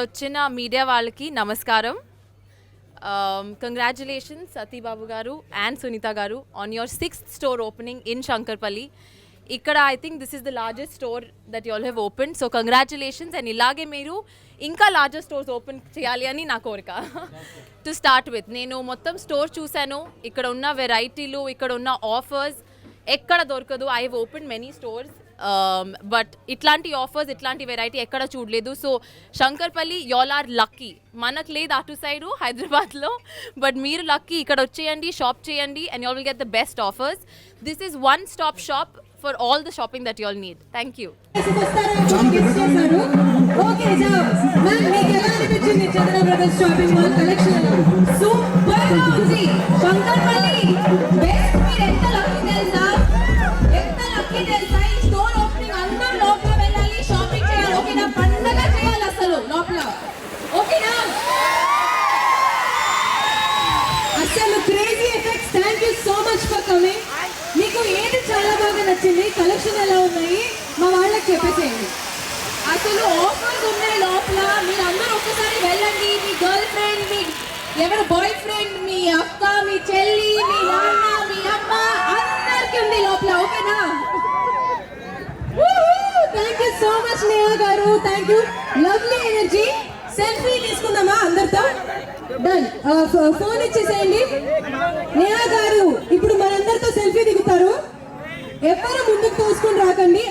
వచ్చిన మీడియా వాళ్ళకి నమస్కారం. కంగ్రాచులేషన్స్ సతీబాబు గారు and Sunitha garu on your 6th store opening in Shankarpally. ఇక్కడ I think this is the largest store that you all have open. So congratulations and ఇలాగే మీరు ఇంకా లార్జెస్ట్ స్టోర్స్ ఓపెన్ చేయాలి అని నా కోరిక. టు స్టార్ట్ విత్ నేను మొత్తం స్టోర్ చూశాను. ఇక్కడ ఉన్న వెరైటీలు, ఇక్కడ ఉన్న ఆఫర్స్ ఎక్కడ దొరకదు. I have open many stores but ఇట్లాంటి ఆఫర్స్, ఇట్లాంటి వెరైటీ ఎక్కడ చూడలేదు. So Shankarpally y'all are lucky. మనకు లేదు అటు సైడు హైదరాబాద్లో, బట్ మీరు లక్కీ. ఇక్కడ వచ్చేయండి, షాప్ చేయండి and y'all will get the best offers. This is one stop shop for all the shopping that y'all need. Thank you. మీకు ఏది చాలా బాగా నచ్చింది, కలెక్షన్ ఎలా ఉన్నాయి మా వాళ్ళకి చెప్పేసేయండి. అసలు ఆఫర్స్ ఉన్నాయి లోపల. మీరు అందరూ ఒక్కసారి వెళ్ళండి. మీ గర్ల్ ఫ్రెండ్, మీ ఎవరు బాయ్ ఫ్రెండ్, మీ అక్క, మీ చెల్లి, మీ నాన్న, మీ అమ్మ అందరికి ఉంది లోపల. ఓకేనా? Thank you so much Neha garu. Thank you. Lovely energy. Selfie తీసుకుందామా అందరితో? డన్. ఫోన్ ఇచ్చేసేయండి. నేహా గారు ఇప్పుడు మనందరితో సెల్ఫీ దిగుతారు. ఎవరు ముందుకు తోసుకొని రాకండి.